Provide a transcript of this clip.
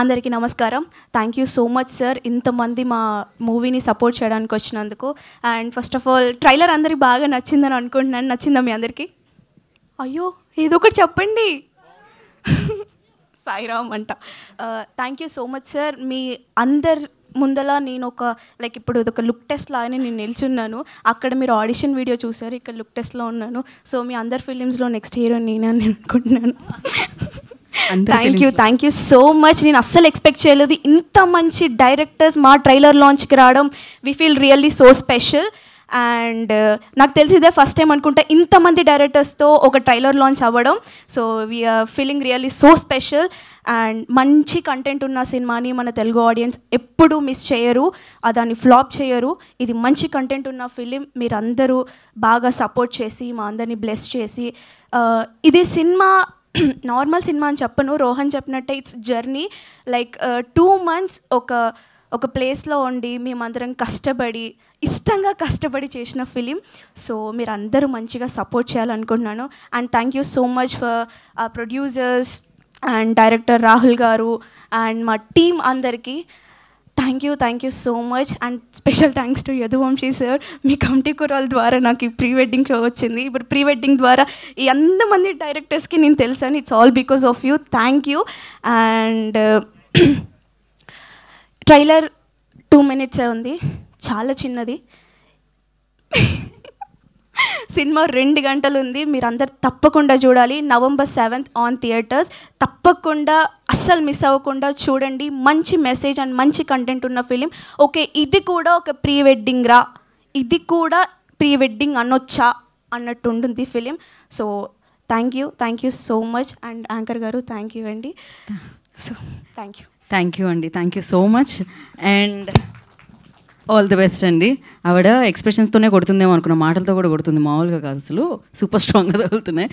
అందరికీ నమస్కారం. Thank you so much sir, ఇంతమంది మా మూవీని సపోర్ట్ చేయడానికి వచ్చినందుకు. And first of all trailer అందరికి బాగా నచ్చిందని అనుకుంటున్నాను. నచ్చిందా మీ అందరికీ? అయ్యో ఏదో ఒకటి చెప్పండి. సాయిరామ్ అంట. Thank you so much sir. మీ అందరి ముందల నేను లైక్ ఇప్పుడు ఒక లుక్ టెస్ట్ లాగానే నేను నిల్చున్నాను. అక్కడ మీరు ఆడిషన్ వీడియో చూసారు, ఇక్కడ లుక్ టెస్ట్లో ఉన్నాను. సో మీ అందరి ఫిలిమ్స్లో నెక్స్ట్ హీరో నేనే అని అనుకుంటున్నాను. Thank you so much. నేను అస్సలు ఎక్స్పెక్ట్ చేయలేదు ఇంత మంచి డైరెక్టర్స్ మా ట్రైలర్ లాంచ్కి రావడం. We feel really so special. And నాకు తెలిసి ఇదే ఫస్ట్ టైం అనుకుంటా ఇంతమంది డైరెక్టర్స్తో ఒక ట్రైలర్ లాంచ్ అవ్వడం. So we are feeling really so special. And మంచి కంటెంట్ ఉన్న సినిమాని మన తెలుగు ఆడియన్స్ ఎప్పుడూ మిస్ చేయరు, దాన్ని ఫ్లాప్ చేయరు. ఇది మంచి కంటెంట్ ఉన్న ఫిలిం. మీరందరూ బాగా సపోర్ట్ చేసి మా అందరినీ బ్లెస్ చేసి, ఇది సినిమా నార్మల్ సినిమా అని చెప్పను, రోహన్ చెప్పినట్టే ఇట్స్ జర్నీ. లైక్ 2 months ఒక ప్లేస్లో ఉండి మేమందరం కష్టపడి ఇష్టంగా కష్టపడి చేసిన ఫిలిం. సో మీరు అందరూ మంచిగా సపోర్ట్ చేయాలనుకుంటున్నాను. And thank you so much for producers and director Rahul garu and మా టీమ్ అందరికీ thank you so much. And special thanks to Yaduvamshi sir. మీ కమిటీ కురాల ద్వారా నాకు ఈ ప్రీ వెడ్డింగ్ షో వచ్చింది. ఇప్పుడు ప్రీ వెడ్డింగ్ ద్వారా ఈ అంతమంది డైరెక్టర్స్కి నేను తెలుసాను. It's all because of you. Thank you. And trailer 2 minutes ఉంది, చాలా చిన్నది. సినిమా 2 గంటలు ఉంది. మీరందరు తప్పకుండా చూడాలి. November 7th on theatres. తప్పకుండా అస్సలు మిస్ అవ్వకుండా చూడండి. మంచి మెసేజ్ అండ్ మంచి కంటెంట్ ఉన్న ఫిలిం. ఓకే, ఇది కూడా ఒక ప్రీ వెడ్డింగ్ రా, ఇది కూడా ప్రీ వెడ్డింగ్ అనొచ్చా అన్నట్టు ఉంటుంది film. So thank you so much. And anchor గారు థ్యాంక్ యూ అండి. సో థ్యాంక్ యూ అండి. Thank you so much. And all the best అండి. ఆవిడ ఎక్స్ప్రెషన్స్తోనే కొడుతుందేమో అనుకున్న, మాటలతో కూడా కొడుతుంది, మామూలుగా కాదు, అసలు సూపర్ స్ట్రాంగ్గా తగులుతున్నాయి.